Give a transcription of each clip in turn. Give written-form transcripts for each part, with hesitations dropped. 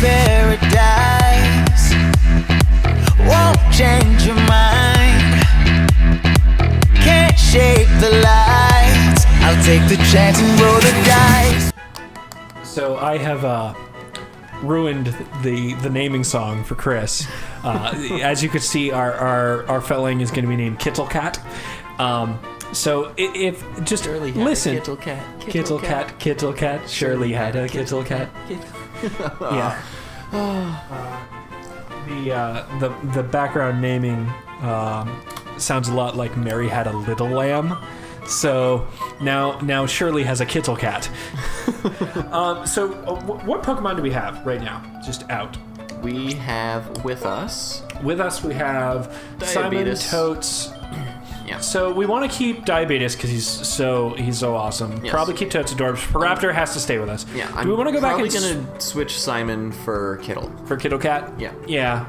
paradise won't change your mind. Can't shape the lights. I'll take the chance and roll the dice. So I have ruined the naming song for Chris. As you could see, our felling is going to be named Kittle Cat. So if just Shirley had listen, a kittle cat. Kittle Cat. Shirley had a Kittle Cat. Yeah. The background naming sounds a lot like Mary Had a Little Lamb. So now Shirley has a Kittle Cat. So what Pokemon do we have right now? Just out. We have with us With us we have Diabetes. Simon Totes. Yeah. So we want to keep Diabetes because he's so awesome. Yes. Probably keep Totes Adorbs. Raptor has to stay with us. Yeah, Do we want to go back and probably gonna switch Simon for Kittle. for Kittle Cat? Yeah. Yeah.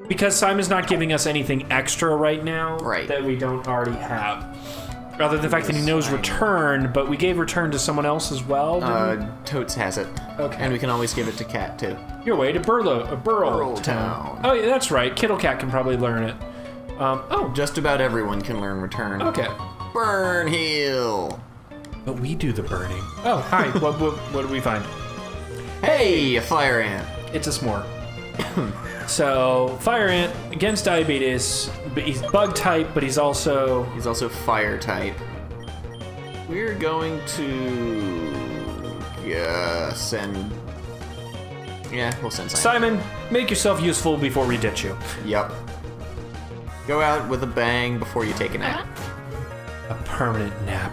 Because Simon's not giving us anything extra right now Right. that we don't already have. Other than the fact that he knows Return, but we gave Return to someone else as well. didn't we? Totes has it. Okay. And we can always give it to Cat too. Your way to Burrow Burrowtown. Town. Oh, yeah, that's right. Kittle Cat can probably learn it. Oh, Just about everyone can learn Return. okay. Burn Heal. But we do the burning. Oh, hi. what did we find? Hey, a fire ant. It's a s'more. So, Fire Ant against Diabetes, but he's bug type, but he's also... He's also fire type. We're going to send. Yeah, we'll send Simon. Simon, make yourself useful before we ditch you. Yep. Go out with a bang before you take a nap. A permanent nap.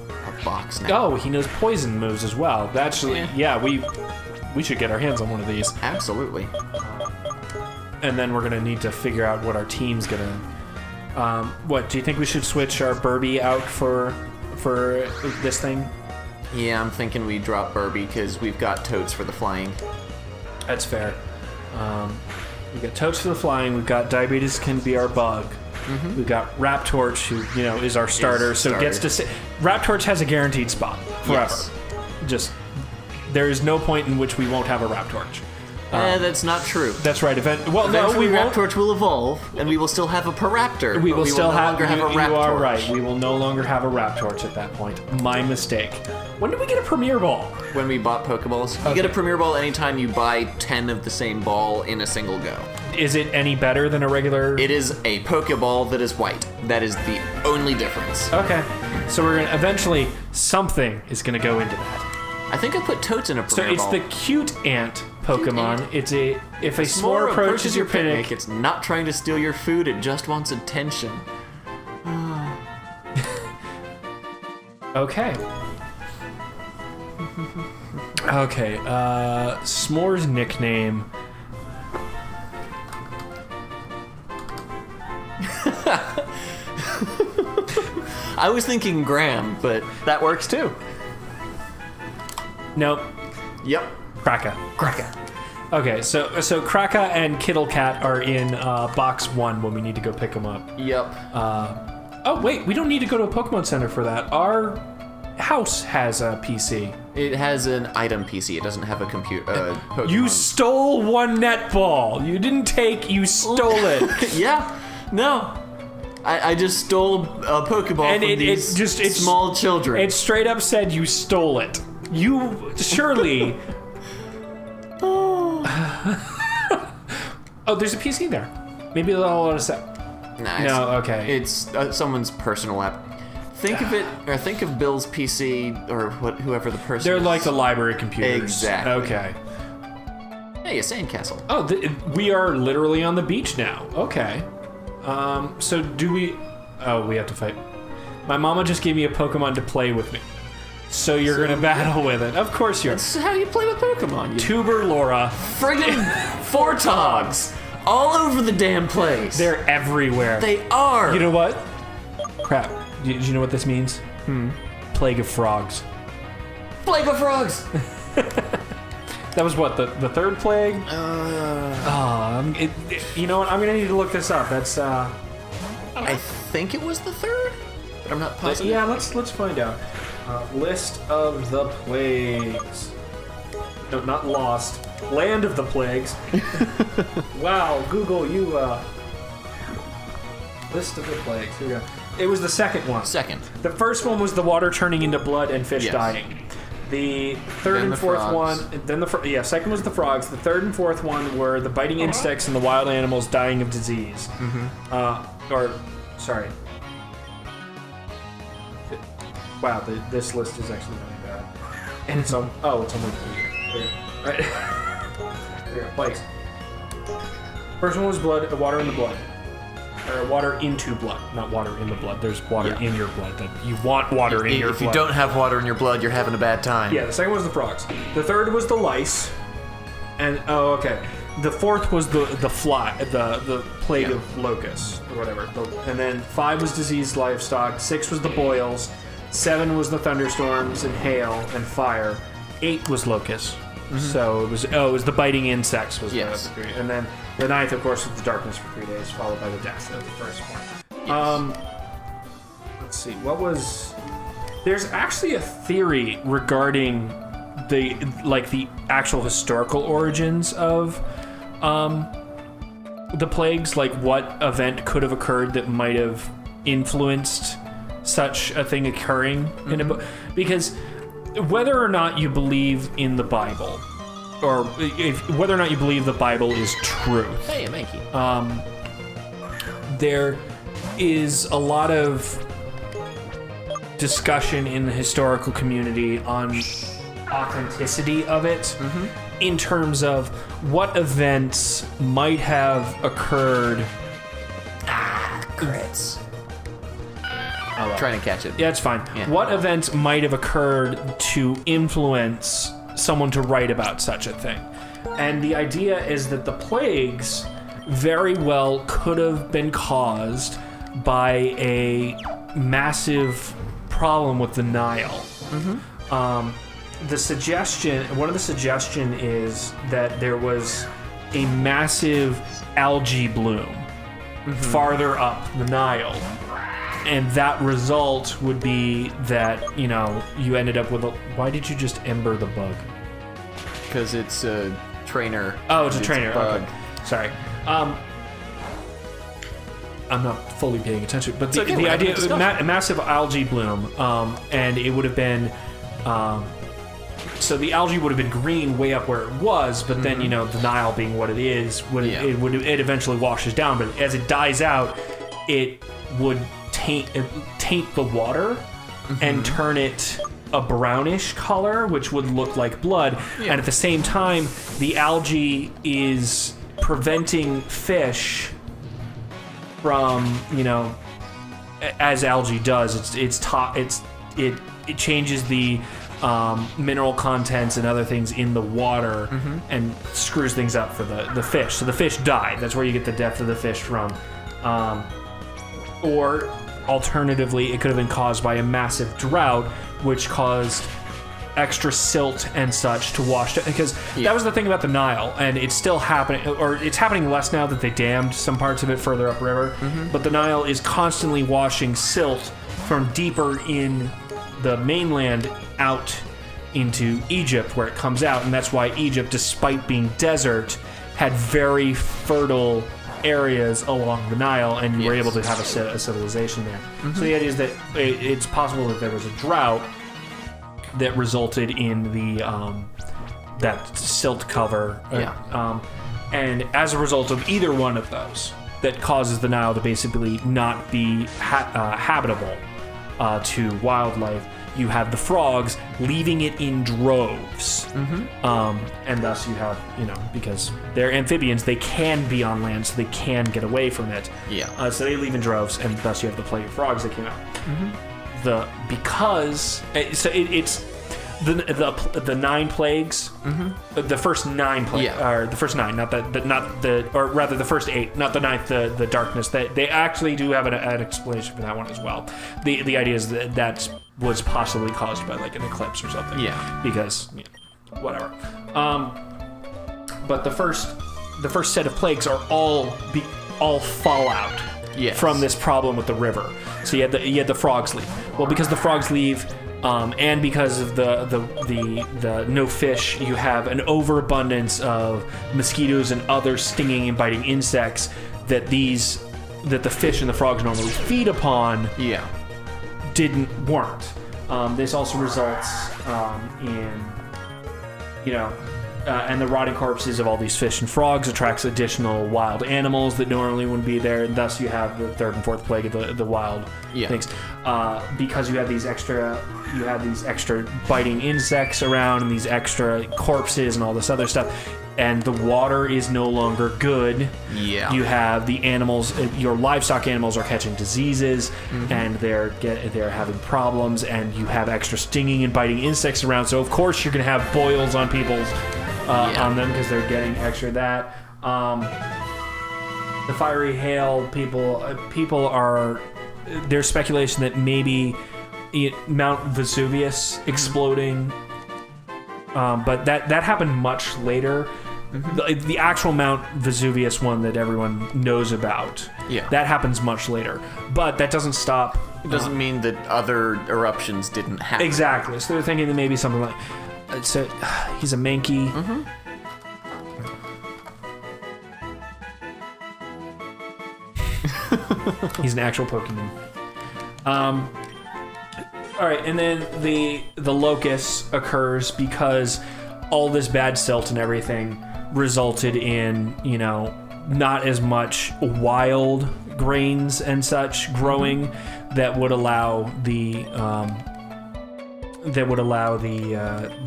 A box nap. Oh, he knows poison moves as well. Actually, yeah, we should get our hands on one of these. Absolutely. And then we're gonna need to figure out what our team's gonna. What do you think we should switch our Burby out for this thing? Yeah, I'm thinking we drop Burby because we've got Toads for the flying. That's fair. We've got Totes for the flying. We've got Diabetes can be our bug. We've got Raptorch, who is our starter, so gets to say Raptorch has a guaranteed spot forever. Yes. Just there is no point in which we won't have a Raptorch. That's not true. That's right. Eventually, we won't. Raptorch will evolve, and we will still have a Paraptor. We but will still no have. longer have a You are Raptorch. right. We will no longer have a Raptorch at that point. My mistake. When did we get a Premier Ball? When we bought Pokeballs, you get a Premier Ball anytime you buy 10 of the same ball in a single go. Is it any better than a regular? It is a Pokeball that is white. That is the only difference. Okay. So we're gonna eventually something is gonna go into that. I think I put Totes in a So Premier it's Ball. the cute ant Pokemon. ant. It's if a s'more approaches your picnic. It's not trying to steal your food, it just wants attention. Okay. Okay. S'more's nickname. I was thinking Graham, but that works too. Nope. Yep. Kraka. Okay, so Kraka and Kittle Cat are in box 1 when we need to go pick them up. Yep. Oh wait, we don't need to go to a Pokemon Center for that. Our house has a PC. It has an item PC. It doesn't have a computer. Pokemon. You stole one netball. You didn't take. You stole it. Yeah. No. I just stole a Pokeball And from it these it's small children. It straight up said you stole it. You surely. Oh, there's a PC there. Maybe they'll let us out. Nah, No, okay. It's someone's personal app. Think of it, or think of Bill's PC, or whoever the person They're is. like the library computers. Exactly. Okay. Hey, a sandcastle. Oh, we are literally on the beach now. Okay. So do we... Oh, we have to fight. My mama just gave me a Pokemon to play with me. So you're gonna battle with it. Of course you're. That's how you play with Pokemon. You Tuber Laura. friggin' Fortogs all over the damn place. They're everywhere. They are. You know what? Crap. Do you know what this means? Plague of Frogs. Plague of Frogs. That was what, the third plague? You know what? I'm gonna need to look this up. That's I think it was the third, but I'm not positive. yeah. Let's find out. List of the plagues. No, not lost. Land of the Plagues. Wow, Google, you, list of the plagues. Here we go. It was the second one. Second. The first one was the water turning into blood and fish Yes. dying. The third Then and the fourth frogs. one, then second was the frogs. The third and fourth one were the biting insects and the wild animals dying of disease. Sorry. Wow, this list is actually really bad. And it's on. Oh, it's only here. Right. Here, plagues. First one was blood, water in the blood. Or water into blood, not water in the blood. There's water in your blood. That you want water in your blood. If you don't have water in your blood, you're having a bad time. Yeah, the second was the frogs. The third was the lice. And the fourth was the fly, the plague of locusts or whatever. And then 5 was diseased livestock. 6 was the boils. 7 was the thunderstorms and hail and fire. 8 was locusts. So it was the biting insects was the 3. And then the 9th, of course, was the darkness for 3 days, followed by the death of the first one. Yes. Let's see, there's actually a theory regarding the actual historical origins of the plagues, like what event could have occurred that might have influenced such a thing occurring in a book. Because whether or not you believe in the Bible, or whether or not you believe the Bible is truth, Hey, Mankey. there is a lot of discussion in the historical community on authenticity of it, in terms of what events might have occurred. Crits. Trying to catch it. Yeah, it's fine. Yeah. What events might have occurred to influence someone to write about such a thing? And the idea is that the plagues very well could have been caused by a massive problem with the Nile. One of the suggestion is that there was a massive algae bloom farther up the Nile. And that result would be that, you ended up with why did you just ember the bug? Because it's a trainer. Oh, it's a trainer. A bug. Okay. Sorry. I'm not fully paying attention, but the idea of massive algae bloom, and it would have been, so the algae would have been green way up where it was, but then the Nile being what it is, it eventually washes down. But as it dies out, it would taint the water and turn it a brownish color, which would look like blood. And at the same time, the algae is preventing fish from, as algae does, it changes the mineral contents and other things in the water and screws things up for the fish. So the fish die. That's where you get the death of the fish from. Or alternatively, it could have been caused by a massive drought, which caused extra silt and such to wash down. Because that was the thing about the Nile, and it's still happening, or it's happening less now that they dammed some parts of it further upriver. But the Nile is constantly washing silt from deeper in the mainland out into Egypt, where it comes out, and that's why Egypt, despite being desert, had very fertile areas along the Nile, and you were able to have a civilization there. So the idea is that it's possible that there was a drought that resulted in the that silt cover, and as a result of either one of those, that causes the Nile to basically not be habitable to wildlife. You have the frogs leaving it in droves. And thus you have, because they're amphibians, they can be on land, so they can get away from it. So they leave in droves, and thus you have the plague of frogs that came out. It's the 9 plagues, the first 9 plagues, or the first 9, the first 8, not the 9th, the darkness. They actually do have an explanation for that one as well. The idea is that was possibly caused by like an eclipse or something. Because whatever. But the first set of plagues are all fallout from this problem with the river. So you had the frogs leave. Well, because the frogs leave, And because of the no fish, you have an overabundance of mosquitoes and other stinging and biting insects that the fish and the frogs normally feed upon. Yeah. Weren't. This also results in, and the rotting corpses of all these fish and frogs attracts additional wild animals that normally wouldn't be there, and thus you have the third and fourth plague of the wild things. Because you have these extra biting insects around and these extra corpses and all this other stuff, and the water is no longer good. Yeah. You have the animals, your livestock animals are catching diseases, and they're having problems, and you have extra stinging and biting insects around. So of course you're going to have boils on people's on them because they're getting extra of that. The fiery hail, people are. There's speculation that maybe Mount Vesuvius exploding, but that happened much later. The actual Mount Vesuvius one that everyone knows about, that happens much later. But that doesn't stop. It doesn't mean that other eruptions didn't happen. Exactly. So they're thinking that maybe something like. So he's a Mankey. He's an actual Pokemon. All right, and then the locust occurs because all this bad silt and everything resulted in, not as much wild grains and such growing that would allow the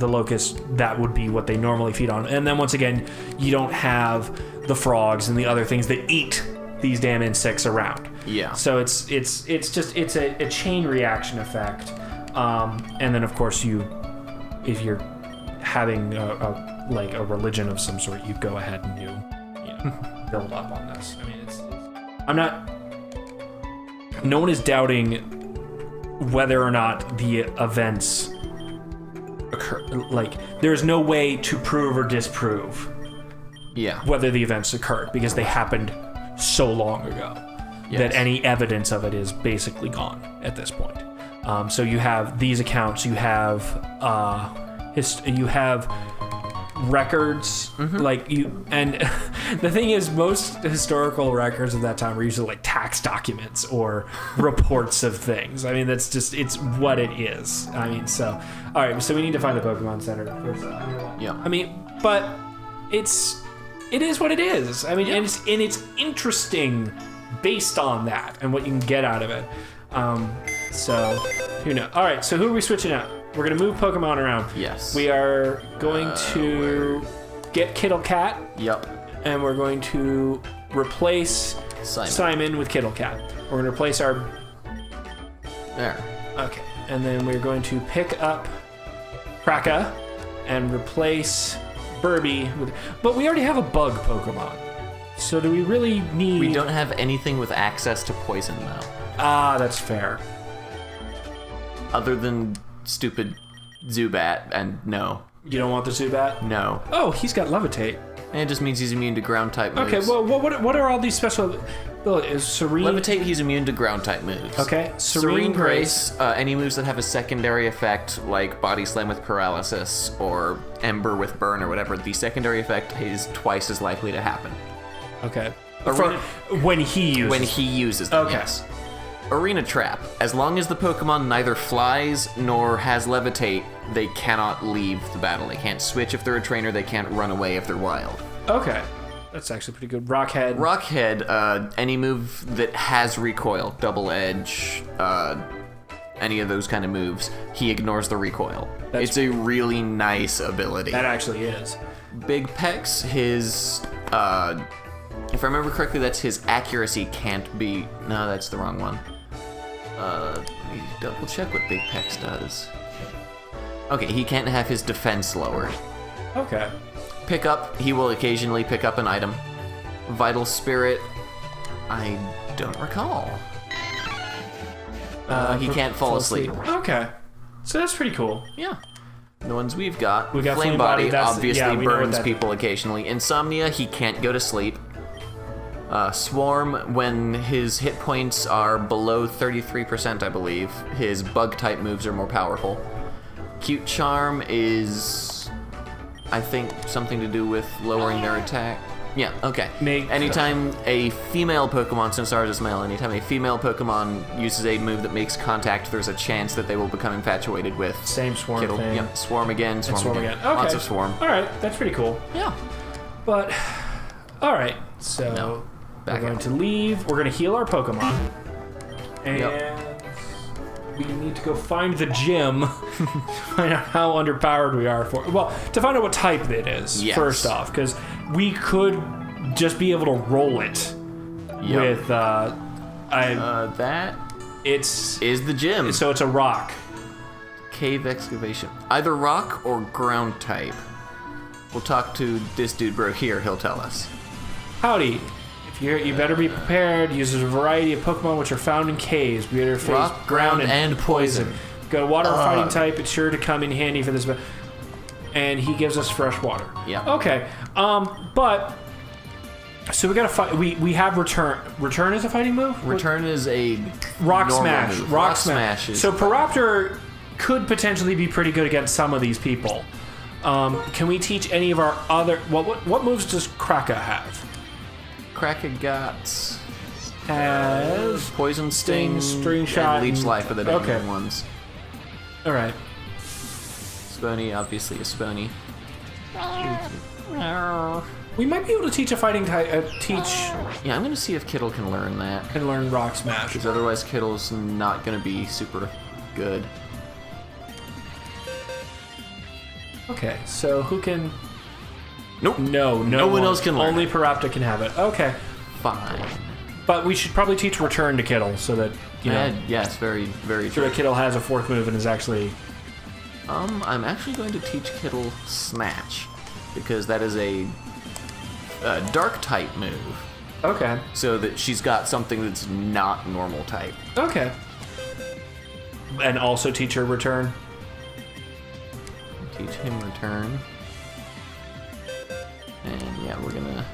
locust, that would be what they normally feed on. And then once again, you don't have the frogs and the other things that eat these damn insects around. Yeah. So it's a chain reaction effect. And then of course if you're having a religion of some sort, you go ahead and you build up on this. I mean, no one is doubting whether or not the events occur. Like, there's no way to prove or disprove whether the events occurred because they happened so long ago that any evidence of it is basically gone at this point. So you have these accounts, you have records, and the thing is, most historical records of that time were usually like tax documents or reports of things. I mean, it's what it is. I mean, so all right, so we need to find the Pokemon Center first. I mean, but it is what it is. I mean, and it's interesting based on that and what you can get out of it. So who knows? All right, so who are we switching out? We're going to move Pokemon around. Yes. We are going to get Kittle Cat. Yep. And we're going to replace Simon with Kittle Cat. We're going to replace our... There. Okay. And then we're going to pick up Kraka and replace Burby with... But we already have a bug Pokemon. So do we really need... We don't have anything with access to poison, though. Ah, that's fair. Other than stupid Zubat, and no. You don't want the Zubat? No. Oh, he's got Levitate. And it just means he's immune to ground-type moves. Okay, well, what are all these special... Is Serene... Levitate, he's immune to ground-type moves. Okay, Serene Grace, any moves that have a secondary effect, like Body Slam with Paralysis, or Ember with Burn, or whatever, the secondary effect is twice as likely to happen. Okay. Arena... When he uses them, okay. Yes. Arena Trap. As long as the Pokemon neither flies nor has Levitate, they cannot leave the battle. They can't switch if they're a trainer. They can't run away if they're wild. Okay. That's actually pretty good. Rockhead. Rockhead, any move that has recoil, Double Edge, any of those kind of moves, he ignores the recoil. It's a really nice ability. That actually is. Big Pex, his... if I remember correctly, that's his accuracy can't be... No, that's the wrong one. Let me double check what Big Pex does. Okay, he can't have his defense lowered. Okay. Pick up, he will occasionally pick up an item. Vital Spirit, I don't recall. He can't fall asleep. Okay. So that's pretty cool. Yeah. The ones we've got. We got Flame Body, that's, obviously we know what burns that... people occasionally. Insomnia, he can't go to sleep. Swarm, when his hit points are below 33%, I believe, his bug-type moves are more powerful. Cute Charm is, I think, something to do with lowering their attack. Yeah, okay. Anytime a female Pokemon, since ours is male, anytime a female Pokemon uses a move that makes contact, there's a chance that they will become infatuated with Same Swarm Kittle. thing. Yep, Swarm again, Swarm again. Okay. Lots of Swarm. All right, that's pretty cool. Yeah. But, all right, so we're going to leave. We're going to heal our Pokemon. And we need to go find the gym, find out how underpowered we are to find out what type it is, first off, because we could just be able to roll it with, that is the gym. So it's a rock. Cave excavation. Either rock or ground type. We'll talk to this dude bro here, he'll tell us. Howdy. You better be prepared. Uses a variety of Pokemon which are found in caves. Be able to face rock, ground, and poison. Got a water fighting type. It's sure to come in handy for this. And he gives us fresh water. Yeah. Okay. But so we got to fight. We have return. Return is a fighting move. Return is a rock smash. Move. Rock smash. So Paraptor could potentially be pretty good against some of these people. Can we teach any of our other? What moves does Kraka have? Krakagots has Poison Sting, String Shot, and Leech Life are the main Okay. ones. All right. Spony, obviously a Spony. We might be able to teach a fighting type. Yeah, I'm gonna see if Kittle can learn that. Can learn Rock Smash. Because otherwise Kittle's not gonna be super good. Okay, so who can? Nope. No one else can learn Only it. Parapta can have it. Okay. Fine. But we should probably teach Return to Kittle so that you know. Yes, very, very So true. that Kittle has a fourth move and is actually. I'm actually going to teach Kittle Snatch because that is a dark type move. Okay. So that she's got something that's not normal type. Okay. And also teach her Return. Teach him Return. And yeah, we're gonna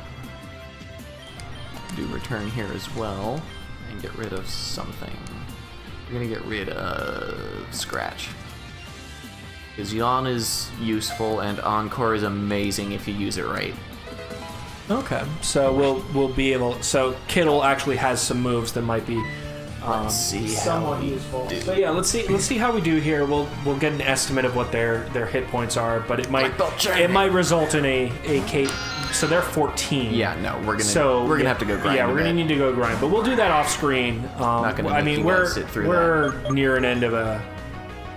do Return here as well and get rid of something. We're gonna get rid of Scratch. Because Yawn is useful and Encore is amazing if you use it right. Okay. So we'll be able. So Kittle actually has some moves that might be. Let's see somewhat how we useful. do. So yeah, let's see how we do here. We'll get an estimate of what their hit points are, but it might result in a cape. So they're 14. Yeah, no, we're gonna have to go grind. Yeah, we're gonna need to go grind, but we'll do that off screen. Not gonna I make mean, you guys sit through we're near an end of a.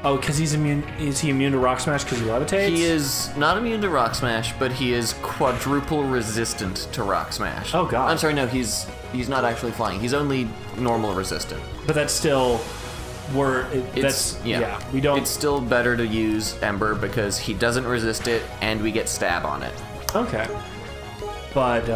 Oh, because he's immune. Is he immune to Rock Smash because he levitates? He is not immune to Rock Smash, but he is quadruple resistant to Rock Smash. Oh god. I'm sorry, no, he's not actually flying. He's only normal resistant. But that's still. We don't. It's still better to use Ember because he doesn't resist it, and we get stab on it. Okay. But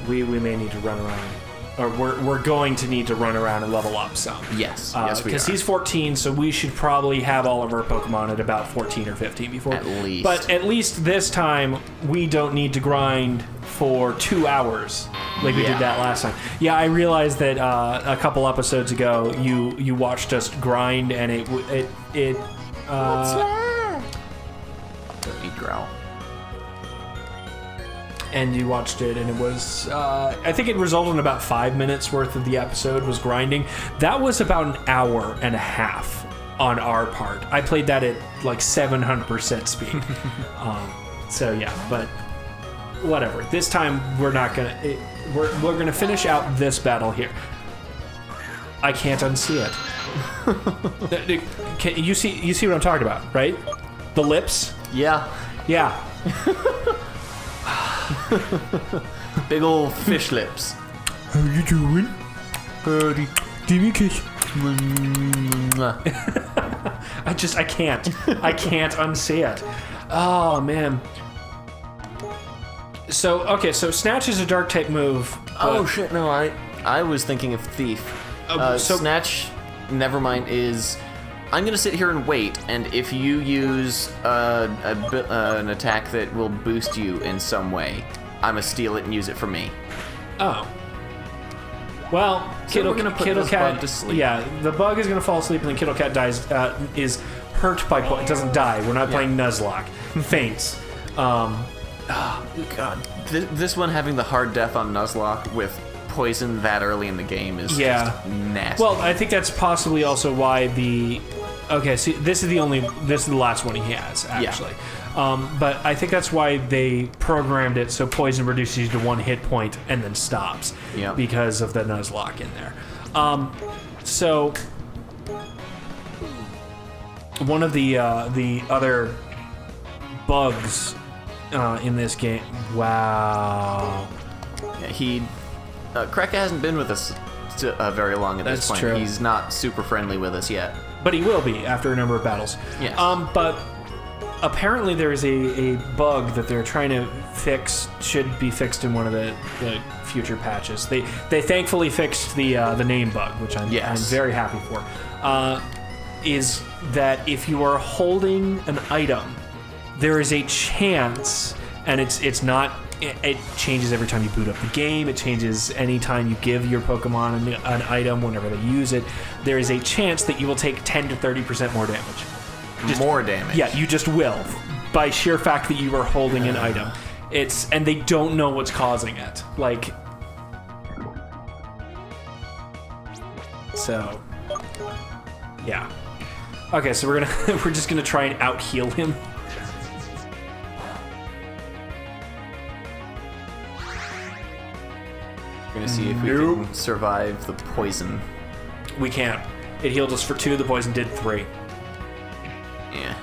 we may need to run around, or we're going to need to run around and level up some. Yes, yes, we are. Because he's 14, so we should probably have all of our Pokemon at about 14 or 15 before. At least. But at least this time, we don't need to grind for 2 hours like we did that last time. Yeah, I realized that a couple episodes ago, you watched us grind, and it What's that? Don't need growl. And you watched it, and it was, I think it resulted in about 5 minutes worth of the episode was grinding. That was about an hour and a half on our part. I played that at like 700% speed. So yeah, but whatever. This time we're not gonna, we're gonna finish out this battle here. I can't unsee it. You see what I'm talking about, right? The lips? Yeah. Yeah. Big old fish lips. How you doing? Give me a kiss. I can't unsee it. Oh man. So okay, so Snatch is a dark type move. Oh shit! No, I was thinking of Thief. Snatch, never mind. I'm gonna sit here and wait, and if you use an attack that will boost you in some way, I'm gonna steal it and use it for me. Oh. Well, So we're gonna put Kittle this Cat bug to sleep. Yeah, the bug is gonna fall asleep, and then Kittle Cat dies. Is hurt by it doesn't die. We're not playing Nuzlocke. Faints. God, this one having the hard death on Nuzlocke with poison that early in the game is just nasty. Well, I think that's possibly also why the. Okay, see, this is the last one he has actually. But I think that's why they programmed it so poison reduces you to 1 hit point and then stops. Yeah. Because of the Nuzlocke in there. So one of the other bugs in this game. Wow. Yeah, Kreka hasn't been with us very long at this point. True. He's not super friendly with us yet. But he will be after a number of battles. Yes. But apparently there is a bug that they're trying to fix, should be fixed in one of the future patches. They thankfully fixed the name bug, which I'm very happy for. Is that if you are holding an item, there is a chance, and it's not. It changes every time you boot up the game. It changes anytime you give your Pokemon an item, whenever they use it. There is a chance that you will take 10 to 30% more damage. More damage. Yeah, you just will, by sheer fact that you are holding an item. And they don't know what's causing it. Like, so, yeah. Okay, so we're just gonna try and out heal him. We're gonna see if we can survive the poison. We can't. It healed us for 2. The poison did 3. Yeah.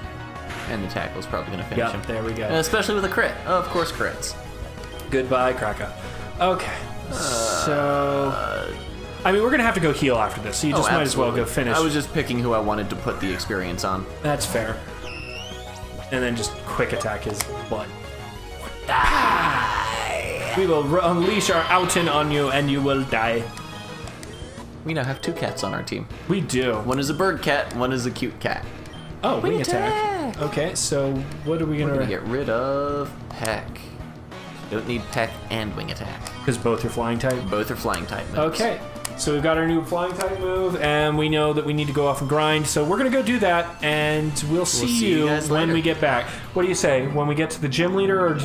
And the tackle's probably gonna finish him. Yep, there we go. Especially with a crit. Of course, crits. Goodbye, Kraka. Okay. So, I mean, we're gonna have to go heal after this, so you just might as well go finish. I was just picking who I wanted to put the experience on. That's fair. And then just quick attack his butt. We will unleash our Outen on you, and you will die. We now have 2 cats on our team. We do. One is a bird cat, one is a cute cat. Oh, wing attack. Okay, so what are we We're gonna? gonna get rid of Peck. Don't need Peck and wing attack. Because both are flying type. Both are flying type moves. Okay, so we've got our new flying type move, and we know that we need to go off and grind. So we're gonna go do that, and we'll see you guys when later. we get back. What do you say? When we get to the gym leader, or?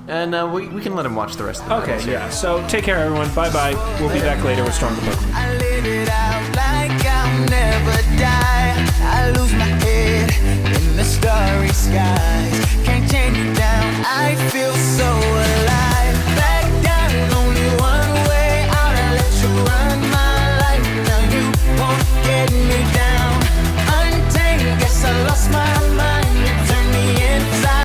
And we can let him watch the rest of the Okay, battles here. yeah. So take care, everyone. Bye bye. We'll be back later with stronger Pokemon. I live it out